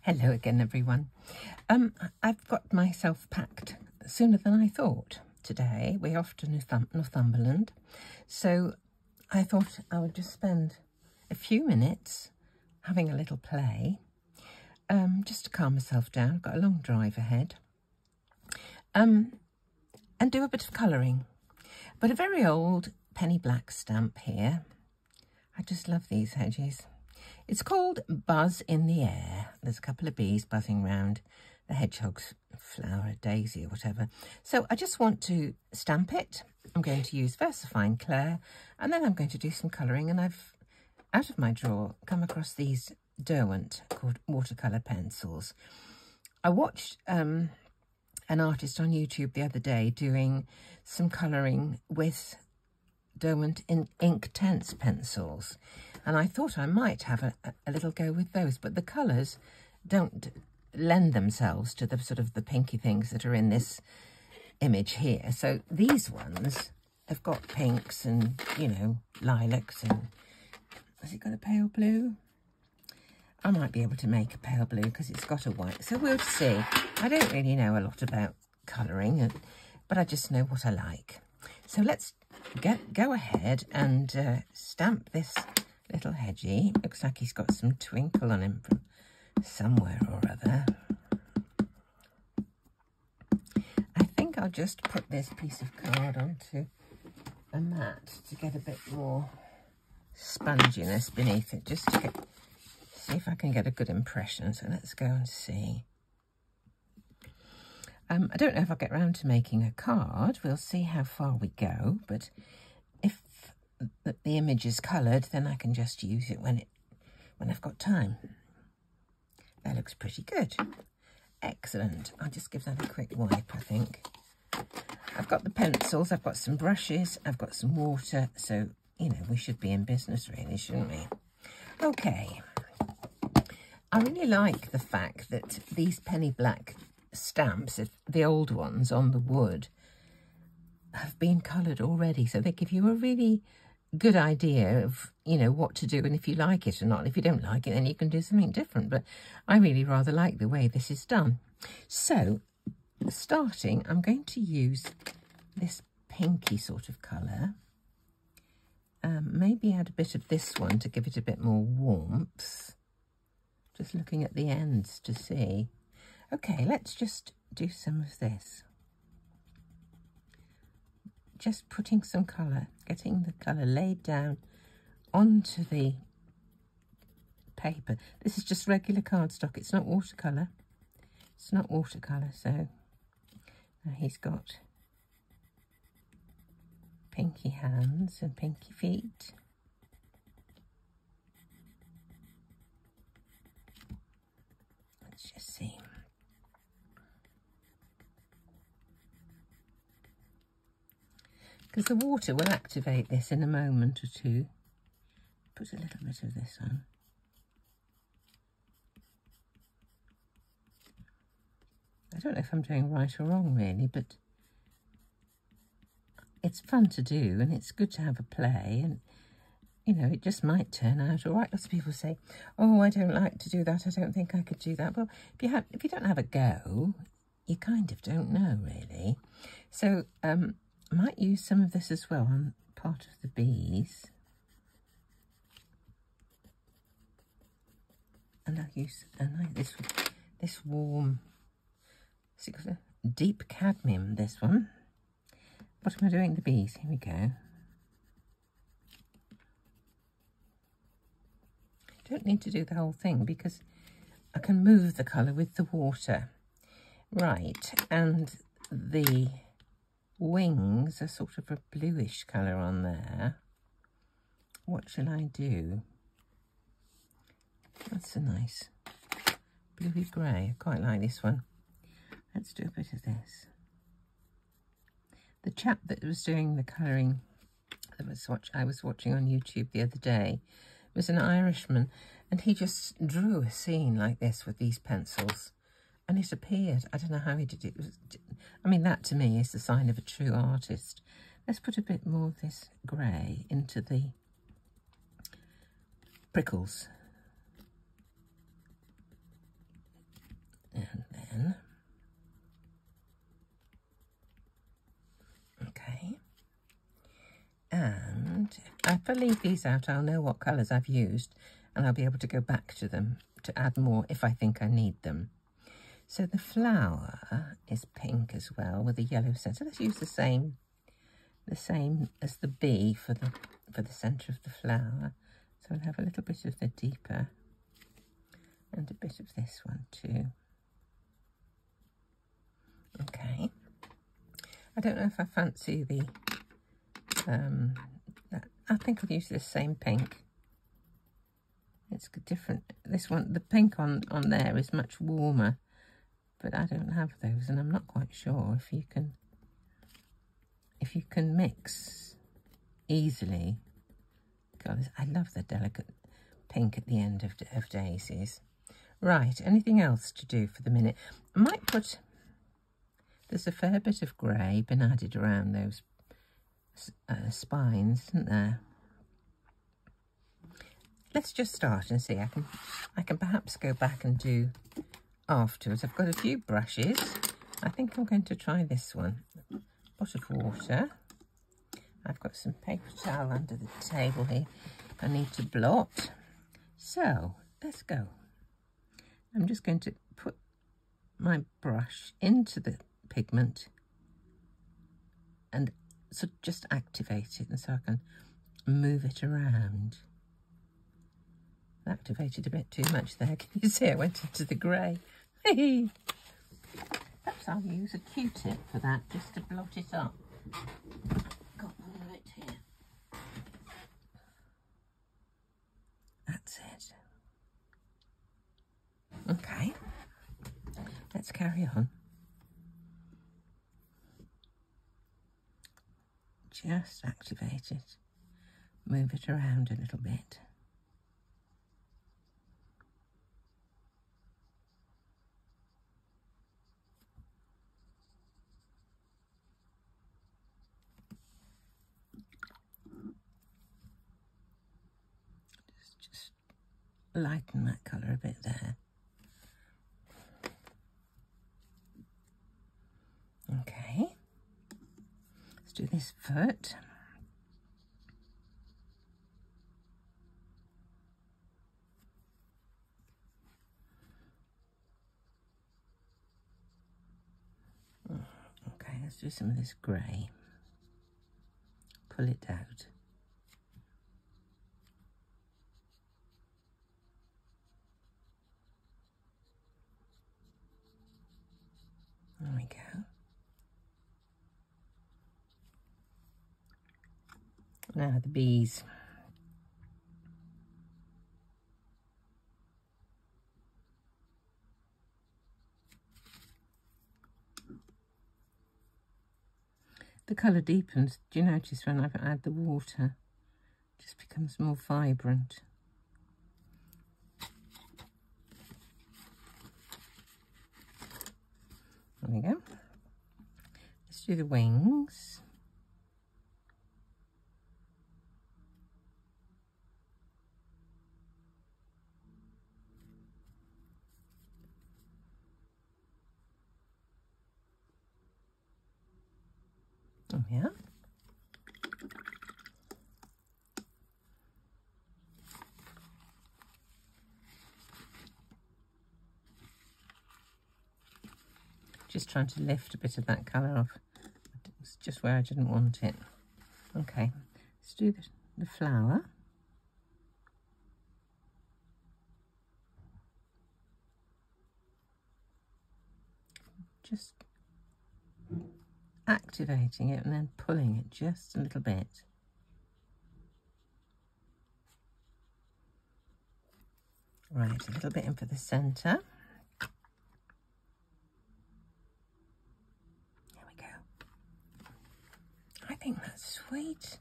Hello again, everyone. I've got myself packed sooner than I thought today. We're off to Northumberland, so I thought I would just spend a few minutes having a little play, just to calm myself down. I've got a long drive ahead, and do a bit of colouring. But a very old penny black stamp here. I just love these hedges. It's called Buzz in the Air. There's a couple of bees buzzing round the hedgehog's flower, daisy or whatever. So I just want to stamp it. I'm going to use VersaFine Clair, and then I'm going to do some colouring. And I've, out of my drawer, come across these Derwent called Watercolour pencils. I watched an artist on YouTube the other day doing some colouring with Derwent in Inktense pencils, and I thought I might have a little go with those, but the colours don't lend themselves to the sort of the pinky things that are in this image here. So these ones have got pinks and, you know, lilacs, and has it got a pale blue? I might be able to make a pale blue because it's got a white, so we'll see. I don't really know a lot about colouring, but I just know what I like. So let's go ahead and stamp this little hedgie. Looks like he's got some twinkle on him from somewhere or other. I think I'll just put this piece of card onto a mat to get a bit more sponginess beneath it, just to see if I can get a good impression. So let's go and see. I don't know if I'll get round to making a card. We'll see how far we go, but if the image is coloured, then I can just use it when I've got time. That looks pretty good. Excellent. I'll just give that a quick wipe, I think. I've got the pencils, I've got some brushes, I've got some water, so, you know, we should be in business really, shouldn't we? Okay. I really like the fact that these penny black stamps, the old ones on the wood, have been coloured already, so they give you a really good idea of, you know, what to do and if you like it or not. If you don't like it, then you can do something different, but I really rather like the way this is done. So starting, I'm going to use this pinky sort of colour, maybe add a bit of this one to give it a bit more warmth, just looking at the ends to see. Okay, let's just do some of this. Just putting some colour, getting the colour laid down onto the paper. This is just regular cardstock, it's not watercolour. It's not watercolour, so he's got pinky hands and pinky feet. Let's just see. Because the water will activate this in a moment or two. Put a little bit of this on. I don't know if I'm doing right or wrong really, but it's fun to do and it's good to have a play, and, you know, it just might turn out all right. Lots of people say, oh, I don't like to do that, I don't think I could do that. Well, if you don't have a go, you kind of don't know really. So, I might use some of this as well on part of the bees. And I'll use this warm, deep cadmium, this one. What am I doing? The bees. Here we go. Don't need to do the whole thing because I can move the colour with the water. Right, and the wings are sort of a bluish colour on there. What shall I do? That's a nice bluey grey. I quite like this one. Let's do a bit of this. The chap that was doing the colouring that I was watching on YouTube the other day was an Irishman, and he just drew a scene like this with these pencils. And it appeared. I don't know how he did it. I mean, that to me is the sign of a true artist. Let's put a bit more of this grey into the prickles. I leave these out, I'll know what colours I've used and I'll be able to go back to them to add more if I think I need them. So the flower is pink as well with a yellow centre. Let's use the same as the bee for the centre of the flower. So I'll have a little bit of the deeper and a bit of this one too. Okay. I don't know if I fancy the, I think I'll use this same pink. It's different. This one, the pink on there is much warmer, but I don't have those, and I'm not quite sure if you can mix easily colours. I love the delicate pink at the end of daisies. Right, anything else to do for the minute? I might put, there's a fair bit of grey been added around those spines, isn't there? Let's just start and see. I can perhaps go back and do afterwards. I've got a few brushes. I think I'm going to try this one. Pot of water. I've got some paper towel under the table here I need to blot. So let's go. I'm just going to put my brush into the pigment and so just activate it, and so I can move it around. Activated a bit too much there. Can you see I went into the grey? Perhaps I'll use a Q-tip for that, just to blot it up. Got one of it here. That's it. Okay, let's carry on. Just activate it. Move it around a little bit. Just lighten that colour a bit there. Okay, let's do this foot. Okay, let's do some of this grey. Pull it out. There we go. Now the bees. The colour deepens. Do you notice when I add the water? It just becomes more vibrant. There we go. Let's do the wings. Oh yeah. Just trying to lift a bit of that colour off. It's just where I didn't want it. Okay, let's do the flower. Just activating it and then pulling it just a little bit. Right, a little bit in for the centre. There we go. I think that's sweet.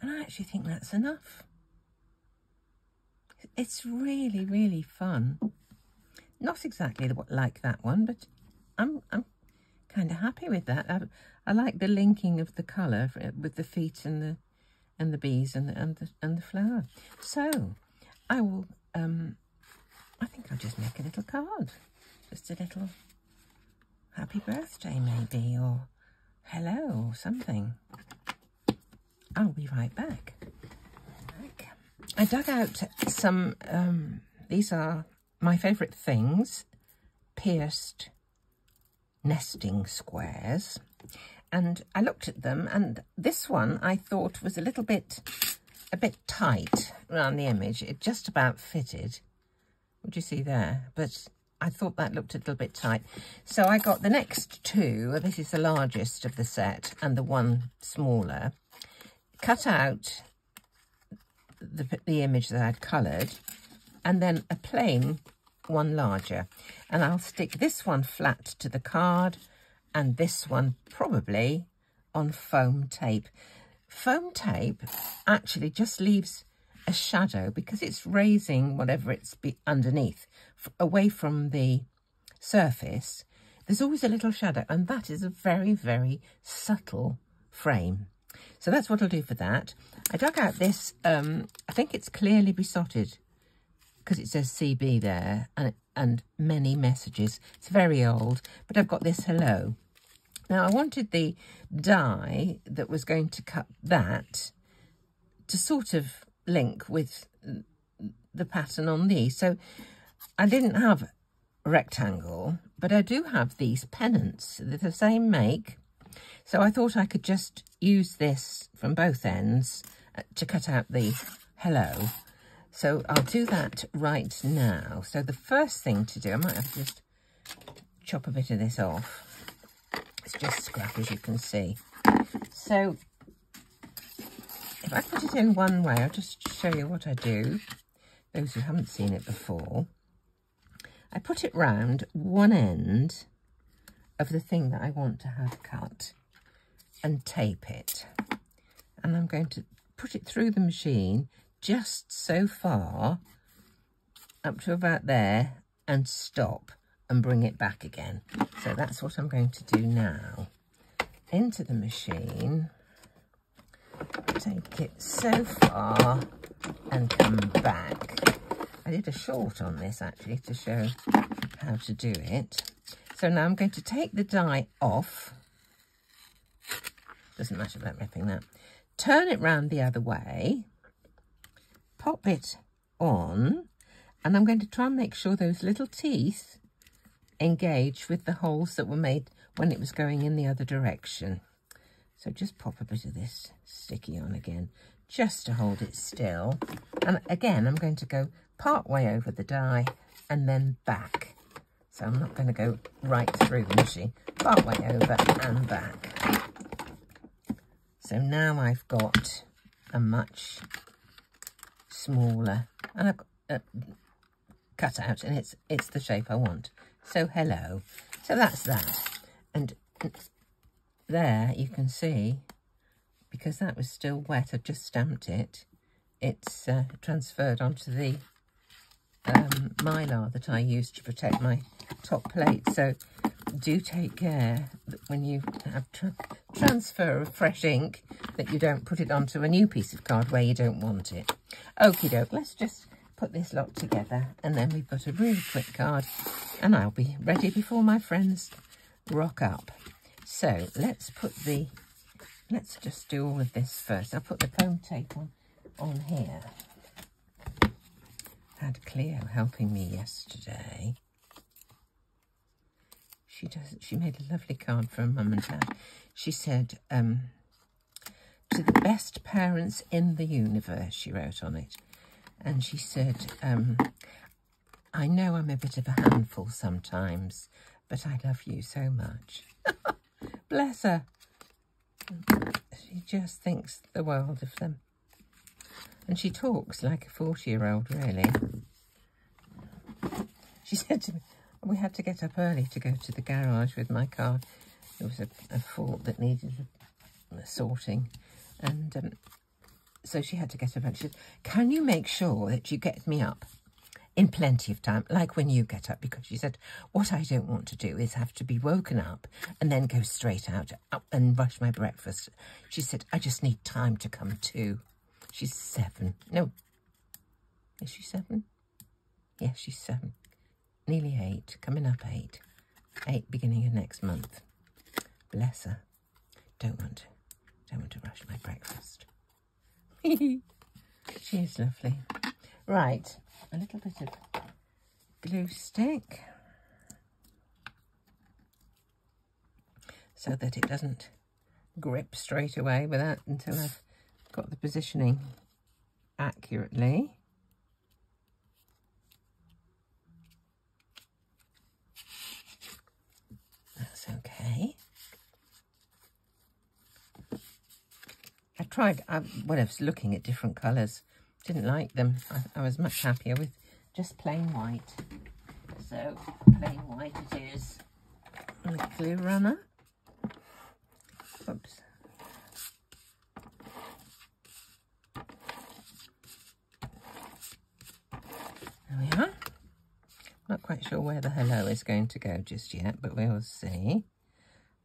And I actually think that's enough. It's really, really fun. Not exactly like that one, but I'm kind of happy with that. I like the linking of the colour with the feet and the bees and the flower. So I will. I think I'll just make a little card, just a little happy birthday maybe, or hello or something. I'll be right back. I dug out some, these are my favourite things, pierced nesting squares. And I looked at them, and this one I thought was a bit tight around the image. It just about fitted. What do you see there? But I thought that looked a little bit tight. So I got the next two. This is the largest of the set and the one smaller. Cut out the image that I'd coloured, and then a plain one larger. And I'll stick this one flat to the card, and this one probably on foam tape. Foam tape actually just leaves a shadow because it's raising whatever it's underneath away from the surface. There's always a little shadow, and that is a very, very subtle frame. So that's what I'll do for that. I dug out this, I think it's Clearly Besotted, because it says CB there, and many messages. It's very old, but I've got this hello. Now, I wanted the die that was going to cut that to sort of link with the pattern on these. So I didn't have a rectangle, but I do have these pennants. They're the same make. So I thought I could just use this from both ends to cut out the hello. So I'll do that right now. So the first thing to do, I might have to just chop a bit of this off. It's just scrap, as you can see. So if I put it in one way, I'll just show you what I do. Those who haven't seen it before. I put it round one end of the thing that I want to have cut and tape it. And I'm going to put it through the machine just so far, up to about there, and stop and bring it back again. So that's what I'm going to do now. Into the machine, take it so far and come back. I did a short on this actually to show how to do it. So now I'm going to take the die off. Doesn't matter about wrapping that. Turn it round the other way, pop it on, and I'm going to try and make sure those little teeth engage with the holes that were made when it was going in the other direction. So just pop a bit of this sticky on again, just to hold it still. And again, I'm going to go part way over the die and then back. So I'm not going to go right through the machine, part way over and back. So now I've got a much smaller, and I've got cut out, and it's the shape I want. So hello. So that's that. And there you can see, because that was still wet, I just stamped it. It's transferred onto the mylar that I used to protect my top plate. So do take care that when you have transfer of fresh ink, that you don't put it onto a new piece of card where you don't want it. Okie doke, let's just put this lot together, and then we've got a really quick card, and I'll be ready before my friends rock up. So let's just do all of this first. I'll put the foam tape on here. Had Cleo helping me yesterday. She made a lovely card for Mum and Dad. She said, to the best parents in the universe, she wrote on it. And she said, I know I'm a bit of a handful sometimes, but I love you so much. Bless her. She just thinks the world of them. And she talks like a 40-year-old, really. She said to me, we had to get up early to go to the garage with my car. There was a fault that needed sorting. And so she had to get up early. She said, can you make sure that you get me up in plenty of time, like when you get up? Because she said, what I don't want to do is have to be woken up and then go straight out and rush my breakfast. She said, I just need time to come to. She's 7. No. Is she 7? Yes, she's 7. Nearly 8. Coming up 8. 8 beginning of next month. Bless her. Don't want to rush my breakfast. She is lovely. Right, a little bit of glue stick so that it doesn't grip straight away without until I've got the positioning accurately. That's okay. I tried, when I was looking at different colours, didn't like them. I was much happier with just plain white. So, plain white it is. And the glue runner. Oops. There we are. Not quite sure where the hello is going to go just yet, but we'll see.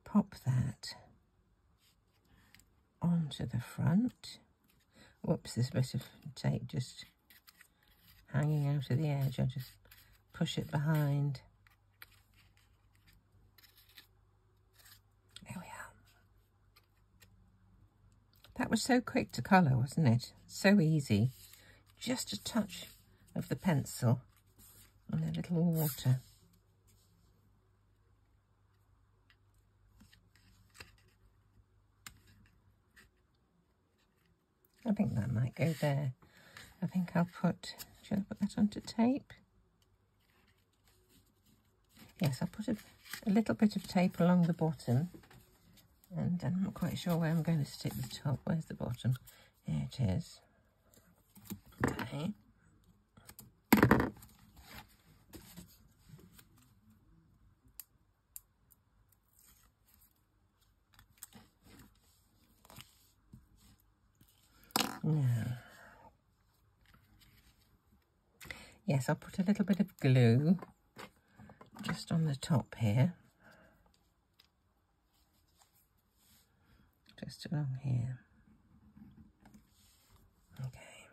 Pop that onto the front. Whoops, there's a bit of tape just hanging out of the edge. I'll just push it behind. There we are. That was so quick to colour, wasn't it? So easy. Just a touch of the pencil and a little water. I think that might go there. I think I'll put, should I put that onto tape? Yes, I'll put a little bit of tape along the bottom. And I'm not quite sure where I'm going to stick the top. Where's the bottom? Here it is. Okay. Now, yes, I'll put a little bit of glue just on the top here, just along here. Okay.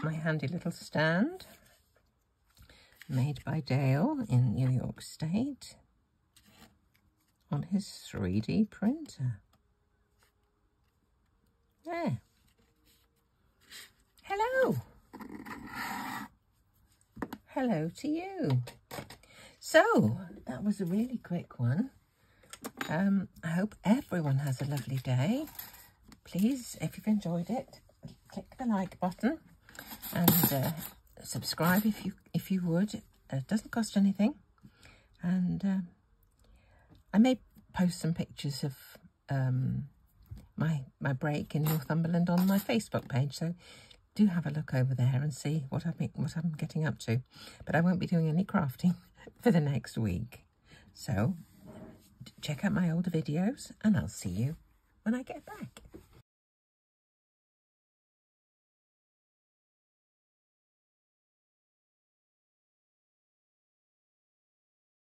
My handy little stand, made by Dale in New York State on his 3D printer. There. Hello. Hello to you. So, that was a really quick one. I hope everyone has a lovely day. Please, if you've enjoyed it, click the like button and subscribe if you would. It doesn't cost anything. And I may post some pictures of my break in Northumberland on my Facebook page, so do have a look over there and see what I'm getting up to. But I won't be doing any crafting for the next week. So check out my older videos and I'll see you when I get back.